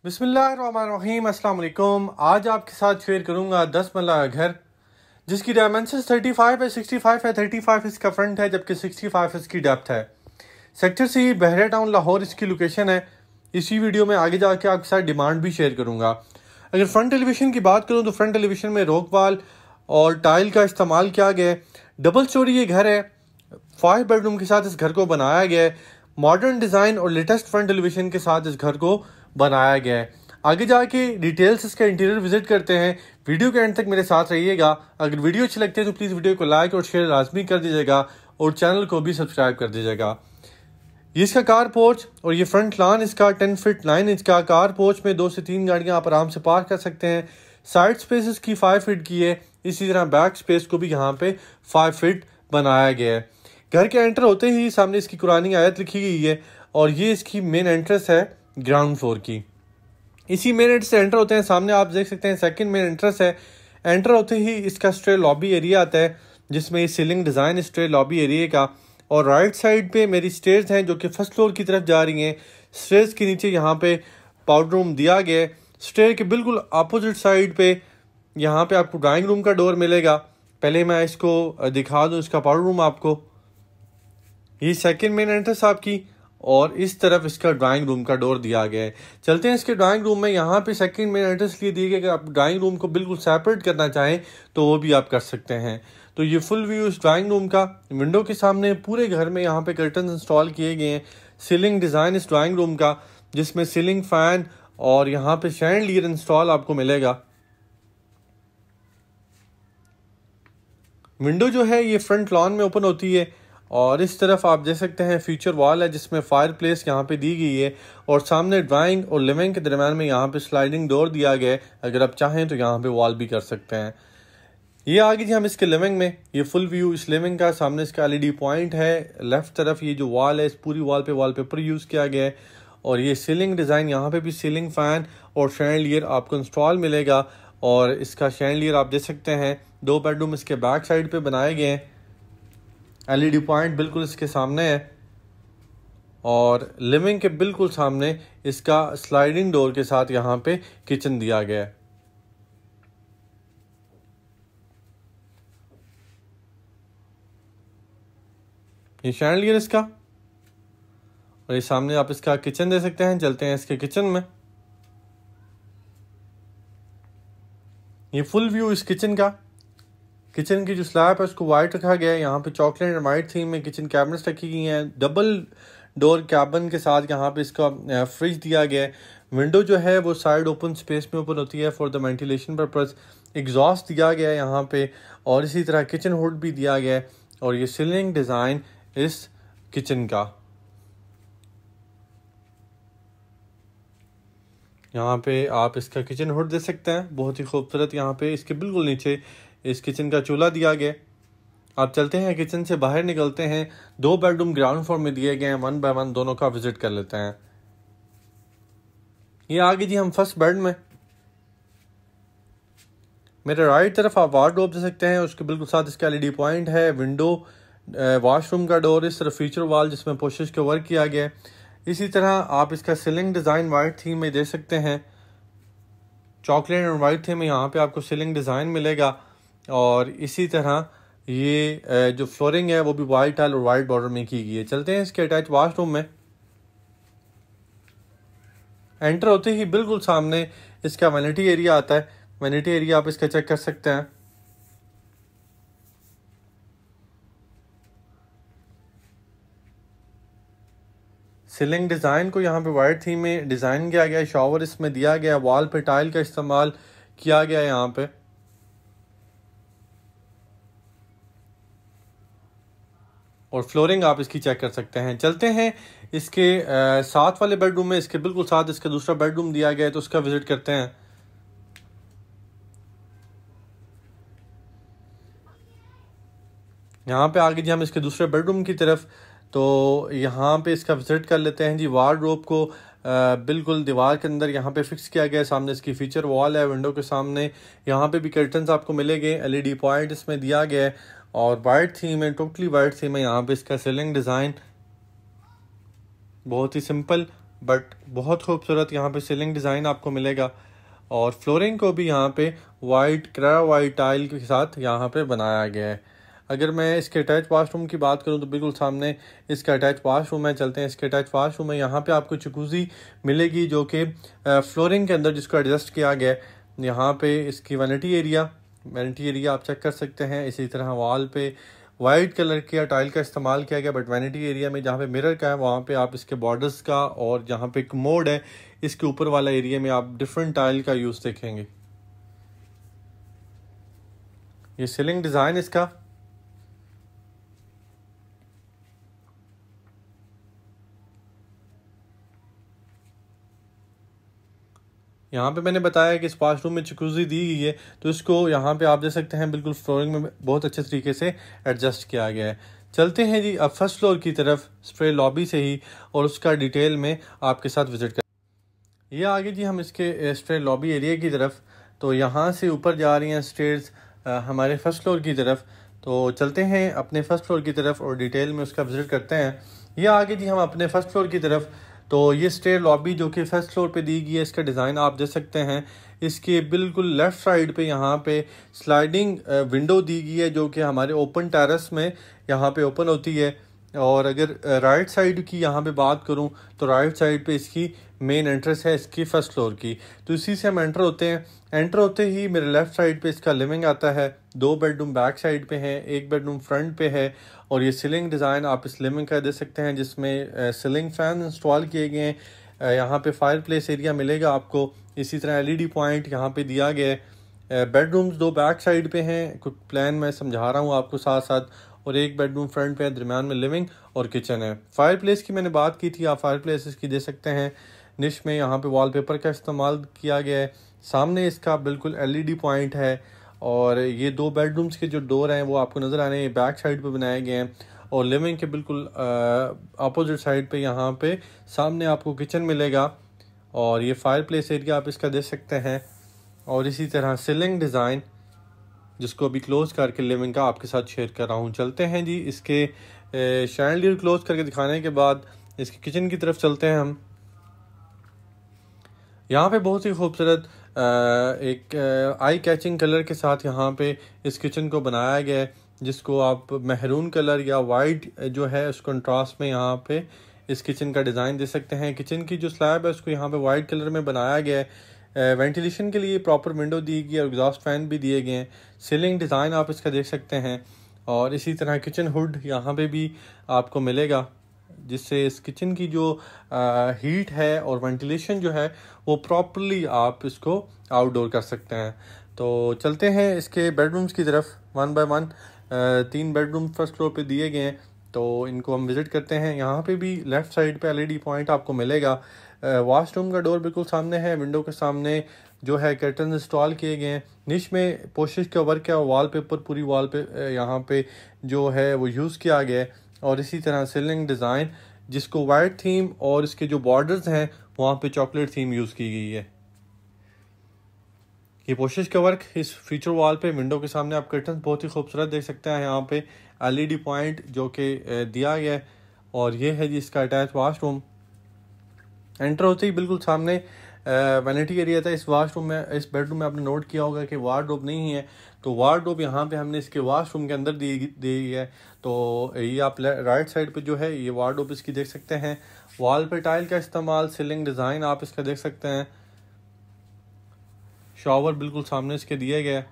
बिस्मिल्लाहिर्रहमानिर्रहीम, अस्सलाम वालेकुम। आज आपके साथ शेयर करूंगा 10 मरला घर जिसकी डायमेंशन 35 है, 65 है। 35 इसका फ्रंट है जबकि 65 इसकी डेप्थ है। सेक्टर सी, बहरिया टाउन, लाहौर इसकी लोकेशन है। इसी वीडियो में आगे जाके आपके साथ डिमांड भी शेयर करूंगा। अगर फ्रंट एलिवेशन की बात करूं तो फ्रंट एलिवेशन में रॉक वॉल और टाइल का इस्तेमाल किया गया है। डबल स्टोरी ये घर है, 5 बेडरूम के साथ इस घर को बनाया गया है। मॉडर्न डिज़ाइन और लेटेस्ट फ्रंट एलिवेशन के साथ इस घर को बनाया गया है। आगे जाके डिटेल्स इसका इंटीरियर विजिट करते हैं। वीडियो के एंड तक मेरे साथ रहिएगा। अगर वीडियो अच्छी लगती है तो प्लीज़ वीडियो को लाइक और शेयर लाजमी कर दीजिएगा और चैनल को भी सब्सक्राइब कर दीजिएगा। ये इसका कार पोर्च और ये फ्रंट लॉन इसका 10 फीट 9 इंच का। कार पोर्च में 2 से 3 गाड़ियां आप आराम से पार्क कर सकते हैं। साइड स्पेस इसकी 5 फीट की है। इसी तरह बैक स्पेस को भी यहाँ पे 5 फीट बनाया गया है। घर के एंटर होते ही सामने इसकी कुरानी आयत लिखी गई है और ये इसकी मेन एंट्रेंस है ग्राउंड फ्लोर की। इसी मेन एंट्रेंस से एंटर होते हैं, सामने आप देख सकते हैं सेकंड मेन एंट्रेंस है। एंटर होते ही इसका स्ट्रे लॉबी एरिया आता है जिसमें ये ceiling design stray lobby area का। और राइट साइड पे मेरी स्टेयर्स हैं जो कि फर्स्ट फ्लोर की तरफ जा रही हैं। स्टेयर्स के नीचे यहाँ पे पाउडर रूम दिया गया है। स्टेयर के बिल्कुल अपोजिट साइड पे यहाँ पे आपको ड्राइंग रूम का डोर मिलेगा। पहले मैं इसको दिखा दूँ इसका पाउडर रूम आपको। ये सेकंड मेन एंट्रेंस आपकी और इस तरफ इसका ड्राइंग रूम का डोर दिया गया है। चलते हैं इसके ड्राइंग रूम में। यहाँ पे सेकंड मेन एंट्रेंस लिए दिए गए कि आप ड्राइंग रूम को बिल्कुल सेपरेट करना चाहें तो वो भी आप कर सकते हैं। तो ये फुल व्यू इस ड्राइंग रूम का। विंडो के सामने पूरे घर में यहाँ पे कर्टन इंस्टॉल किए गए हैं। सीलिंग डिज़ाइन इस ड्राइंग रूम का जिसमें सीलिंग फैन और यहाँ पे शैंडलियर इंस्टॉल आपको मिलेगा। विंडो जो है ये फ्रंट लॉन में ओपन होती है और इस तरफ आप देख सकते हैं फ्यूचर वॉल है जिसमें फायर प्लेस यहाँ पे दी गई है और सामने ड्राइंग और लिविंग के दरम्यान में यहाँ पे स्लाइडिंग डोर दिया गया है। अगर आप चाहें तो यहाँ पे वॉल भी कर सकते हैं। ये आगे जी हम इसके लिविंग में, ये फुल व्यू इस लिविंग का। सामने इसका एलईडी पॉइंट है। लेफ्ट तरफ ये जो वॉल है इस पूरी वॉल पे वॉलपेपर यूज़ किया गया है और ये सीलिंग डिज़ाइन, यहाँ पे भी सीलिंग फैन और शैंडलियर आपको इंस्टॉल मिलेगा। और इसका शैंडलियर आप देख सकते हैं 2 बेडरूम इसके बैक साइड पे बनाए गए हैं। एलईडी पॉइंट बिल्कुल इसके सामने है और लिविंग के बिल्कुल सामने इसका स्लाइडिंग डोर के साथ यहाँ पे किचन दिया गया है। ये शैंडलियर इसका और ये सामने आप इसका किचन दे सकते हैं। चलते हैं इसके किचन में। ये फुल व्यू इस किचन का। किचन की जो स्लैब है उसको वाइट रखा गया है। यहाँ पे चॉकलेट एंड वाइट थीम में किचन कैबिनेट्स रखी गई हैं। डबल डोर कैबिन के साथ यहाँ पे इसका फ्रिज दिया गया है। विंडो जो है वो साइड ओपन स्पेस में ओपन होती है for the ventilation purpose. Exhaust दिया गया है यहाँ पे और इसी तरह किचन हुड भी दिया गया है और ये सीलिंग डिज़ाइन इस किचन का। यहाँ पे आप इसका किचन हुड दे सकते हैं, बहुत ही खूबसूरत। यहाँ पे इसके बिल्कुल नीचे इस किचन का चूल्हा दिया गया। आप चलते हैं किचन से बाहर निकलते हैं। 2 बेडरूम ग्राउंड फ्लोर में दिए गए हैं। 1 बाय 1 दोनों का विजिट कर लेते हैं। ये आगे जी हम फर्स्ट बेड में। मेरे राइट तरफ आप वार्डरोब दे सकते हैं, उसके बिल्कुल साथ इसका एलईडी पॉइंट है। विंडो, वॉशरूम का डोर, इस तरफ फीचर वॉल जिसमें पोशिश के वर्क किया गया है। इसी तरह आप इसका सीलिंग डिज़ाइन वाइट थीम में दे सकते हैं। चॉकलेट और वाइट थीम में यहाँ पे आपको सीलिंग डिज़ाइन मिलेगा और इसी तरह ये जो फ्लोरिंग है वो भी वाइट टाइल और वाइट बॉर्डर में की गई है। चलते हैं इसके अटैच वॉशरूम में। एंटर होते ही बिल्कुल सामने इसका वैनिटी एरिया आता है। वैनिटी एरिया आप इसका चेक कर सकते हैं। सीलिंग डिज़ाइन को यहाँ पे वाइट थीम में डिज़ाइन किया गया है। शॉवर इसमें दिया गया है। वॉल पे टाइल का इस्तेमाल किया गया है यहाँ पे। और फ्लोरिंग आप इसकी चेक कर सकते हैं। चलते हैं इसके साथ वाले बेडरूम में। इसके बिल्कुल साथ इसका दूसरा बेडरूम दिया गया है तो उसका विजिट करते हैं। यहाँ पे आगे जी हम इसके दूसरे बेडरूम की तरफ, तो यहाँ पे इसका विजिट कर लेते हैं जी। वार्डरोब को बिल्कुल दीवार के अंदर यहाँ पे फिक्स किया गया है। सामने इसकी फीचर वॉल है। विंडो के सामने यहाँ पे भी कर्टन्स आपको मिलेंगे। एलईडी पॉइंट इसमें दिया गया है और वाइट थीम है, टोटली वाइट थीम है। यहाँ पे इसका सीलिंग डिज़ाइन बहुत ही सिंपल बट बहुत खूबसूरत यहाँ पे सीलिंग डिज़ाइन आपको मिलेगा। और फ्लोरिंग को भी यहाँ पे वाइट क्रा वाइट टाइल के साथ यहाँ पे बनाया गया है। अगर मैं इसके अटैच वाशरूम की बात करूँ तो बिल्कुल सामने इसका अटैच वाशरूम है। चलते हैं इसके अटैच वाशरूम में। यहाँ पे आपको जकूज़ी मिलेगी जो कि फ्लोरिंग के अंदर जिसको एडजस्ट किया गया है। यहाँ पे इसकी वैनिटी एरिया आप चेक कर सकते हैं। इसी तरह वॉल पे वाइट कलर का टाइल का इस्तेमाल किया गया, बट वैनिटी एरिया में जहाँ पे मिरर का है वहाँ पे आप इसके बॉर्डर्स का और जहाँ पे कमोड है इसके ऊपर वाला एरिया में आप डिफरेंट टाइल का यूज़ देखेंगे। ये सीलिंग डिज़ाइन इसका। यहाँ पे मैंने बताया कि इस वॉशरूम में जकूज़ी दी गई है, तो इसको यहाँ पे आप देख सकते हैं बिल्कुल फ्लोरिंग में बहुत अच्छे तरीके से एडजस्ट किया गया है। चलते हैं जी अब फर्स्ट फ्लोर की तरफ स्प्रे लॉबी से ही, और उसका डिटेल में आपके साथ विजिट कर। ये आगे जी हम इसके स्प्रे लॉबी एरिया की तरफ। तो यहाँ से ऊपर जा रही हैं स्टेयर्स हमारे फर्स्ट फ्लोर की तरफ। तो चलते हैं अपने फर्स्ट फ्लोर की तरफ और डिटेल में उसका विजिट करते हैं। ये आगे जी हम अपने फर्स्ट फ्लोर की तरफ। तो ये स्टेयर लॉबी जो कि फर्स्ट फ्लोर पे दी गई है, इसका डिज़ाइन आप देख सकते हैं। इसके बिल्कुल लेफ़्ट साइड पे यहाँ पे स्लाइडिंग विंडो दी गई है जो कि हमारे ओपन टेरेस में यहाँ पे ओपन होती है। और अगर राइट साइड की यहाँ पे बात करूँ तो राइट साइड पे इसकी मेन एंट्रेंस है इसकी फर्स्ट फ्लोर की। तो इसी से हम एंटर होते हैं। एंटर होते ही मेरे लेफ़्ट साइड पे इसका लिविंग आता है। 2 बेडरूम बैक साइड पे हैं, 1 बेडरूम फ्रंट पे है। और ये सीलिंग डिज़ाइन आप इस लिविंग का देख सकते हैं जिसमें सीलिंग फ़ैन इंस्टॉल किए गए हैं। यहाँ पे फायर प्लेस एरिया मिलेगा आपको। इसी तरह LED पॉइंट यहाँ पे दिया गया है। बेडरूम्स 2 बैक साइड पे हैं, कुछ प्लान मैं समझा रहा हूँ आपको साथ साथ। और 1 बेडरूम फ्रंट पे है, दरम्यान में लिविंग और किचन है। फायर प्लेस की मैंने बात की थी, आप फायर प्लेस इसकी दे सकते हैं। निश में यहाँ पे वॉलपेपर का इस्तेमाल किया गया है। सामने इसका बिल्कुल LED पॉइंट है। और ये 2 बेडरूम्स के जो डोर हैं वो आपको नज़र आ रहे हैं, बैक साइड पे बनाए गए हैं। और लिविंग के बिल्कुल अपोजिट साइड पे यहाँ पे सामने आपको किचन मिलेगा। और ये फायर प्लेस एरिया आप इसका देख सकते हैं। और इसी तरह सीलिंग डिज़ाइन जिसको अभी क्लोज करके लिविंग का आपके साथ शेयर कर रहा हूँ। चलते हैं जी इसके शैंडलियर क्लोज करके दिखाने के बाद इसकी किचन की तरफ चलते हैं हम। यहाँ पे बहुत ही खूबसूरत एक आई कैचिंग कलर के साथ यहाँ पे इस किचन को बनाया गया है, जिसको आप मेहरून कलर या वाइट जो है उस कंट्रास्ट में यहाँ पे इस किचन का डिज़ाइन दे सकते हैं। किचन की जो स्लैब है उसको यहाँ पे वाइट कलर में बनाया गया है। वेंटिलेशन के लिए प्रॉपर विंडो दी गई है और एग्जॉस्ट फैन भी दिए गए हैं। सीलिंग डिज़ाइन आप इसका देख सकते हैं। और इसी तरह किचन हुड यहाँ पे भी आपको मिलेगा, जिससे इस किचन की जो हीट है और वेंटिलेशन जो है वो प्रॉपरली आप इसको आउटडोर कर सकते हैं। तो चलते हैं इसके बेडरूम्स की तरफ 1 बाय 1। 3 बेडरूम फर्स्ट फ्लोर पे दिए गए हैं, तो इनको हम विज़िट करते हैं। यहाँ पे भी लेफ़्ट साइड पे LED पॉइंट आपको मिलेगा। वॉशरूम का डोर बिल्कुल सामने है, विंडो के सामने जो है कर्टन इंस्टॉल किए गए हैं। निश में पोशिश का वर्क है, वॉलपेपर पूरी वॉल पे यहाँ पे जो है वो यूज़ किया गया है। और इसी तरह सीलिंग डिज़ाइन जिसको वाइट थीम और इसके जो बॉर्डर्स हैं वहाँ पे चॉकलेट थीम यूज़ की गई है। ये पोशिश का वर्क इस फीचर वॉल पे विंडो के सामने आप कर्टन बहुत ही खूबसूरत देख सकते हैं। यहाँ पे LED पॉइंट जो कि दिया गया है। और ये है जी इसका अटैच वाशरूम। एंटर होते ही बिल्कुल सामने वैनिटी एरिया था। इस वाशरूम में, इस बेडरूम में आपने नोट किया होगा कि वार्डरोब नहीं है, तो वार्डरोब यहाँ पे हमने इसके वाशरूम के अंदर दी है। तो ये आप राइट साइड पे जो है ये वार्डरोब इसकी देख सकते हैं। वॉल पे टाइल का इस्तेमाल, सीलिंग डिज़ाइन आप इसका देख सकते हैं। शॉवर बिल्कुल सामने इसके दिए गए।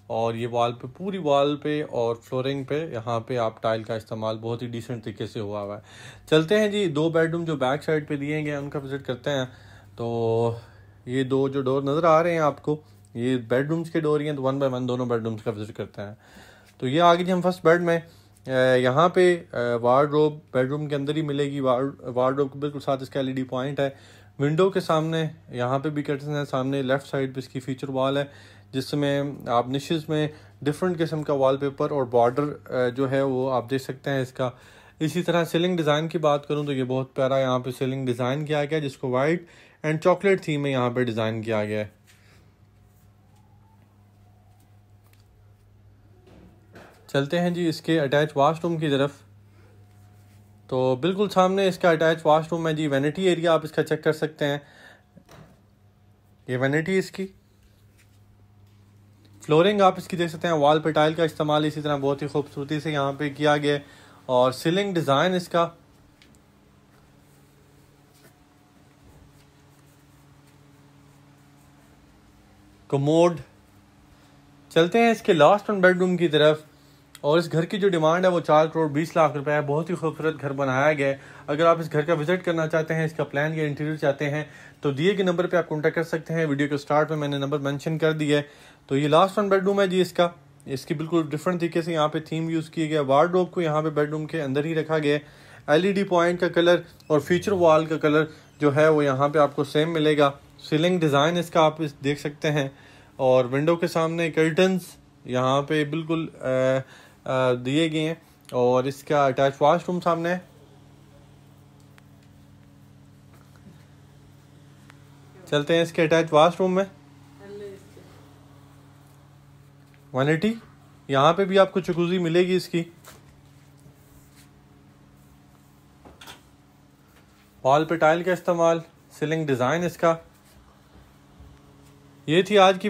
और ये वॉल पे, पूरी वॉल पे और फ्लोरिंग पे यहाँ पे आप टाइल का इस्तेमाल बहुत ही डिसेंट तरीके से हुआ है। चलते हैं जी 2 बेडरूम जो बैक साइड पे दिए गए उनका विजिट करते हैं। तो ये 2 जो डोर नज़र आ रहे हैं आपको, ये बेडरूम्स के डोर ही हैं। तो 1 बाय 1 दोनों बेडरूम्स का विजिट करते हैं। तो ये आगे जी हम फर्स्ट बेड में यहाँ पे वार्डरोब बेडरूम के अंदर ही मिलेगी। वार्डरोब के बिल्कुल साथ इसका LED पॉइंट है। विंडो के सामने यहाँ पे भी कर्टन है। सामने लेफ़्ट साइड पे इसकी फीचर वॉल है, जिसमें आप निशेस में डिफरेंट किस्म का वॉलपेपर और बॉर्डर जो है वो आप देख सकते हैं इसका। इसी तरह सीलिंग डिज़ाइन की बात करूँ तो ये बहुत प्यारा यहाँ पे सीलिंग डिज़ाइन किया गया है, जिसको वाइट एंड चॉकलेट थीम में यहाँ पे डिज़ाइन किया गया है। चलते हैं जी इसके अटैच वाशरूम की तरफ। तो बिल्कुल सामने इसका अटैच वॉशरूम है जी। वैनिटी एरिया आप इसका चेक कर सकते हैं, ये वैनिटी इसकी। फ्लोरिंग आप इसकी देख सकते हैं, वॉल पे टाइल का इस्तेमाल इसी तरह बहुत ही खूबसूरती से यहाँ पे किया गया है। और सीलिंग डिज़ाइन इसका, कमोड। चलते हैं इसके लास्ट वन बेडरूम की तरफ। और इस घर की जो डिमांड है वो 4 करोड़ 20 लाख रुपए है। बहुत ही खूबसूरत घर बनाया गया है। अगर आप इस घर का विजिट करना चाहते हैं, इसका प्लान या इंटीरियर चाहते हैं, तो दिए गए नंबर पे आप कॉन्टैक्ट कर सकते हैं। वीडियो के स्टार्ट में मैंने नंबर मेंशन कर दिया है। तो ये लास्ट वन बेडरूम है जी इसका। इसकी बिल्कुल डिफरेंट तरीके से यहाँ पे थीम यूज़ किया गया। वार्डरोब को यहाँ पे बेडरूम के अंदर ही रखा गया है। LED पॉइंट का कलर और फीचर वॉल का कलर जो है वो यहाँ पे आपको सेम मिलेगा। सीलिंग डिज़ाइन इसका आप इस देख सकते हैं। और विंडो के सामने कर्टन्स यहाँ पे बिल्कुल दिए गए हैं। और इसका अटैच वॉशरूम सामने है। चलते हैं इसके अटैच वॉशरूम में। वैनिटी, यहाँ पे भी आपको जकूज़ी मिलेगी इसकी। वॉल पे टाइल का इस्तेमाल, सीलिंग डिज़ाइन इसका। ये थी आज की वीडियो।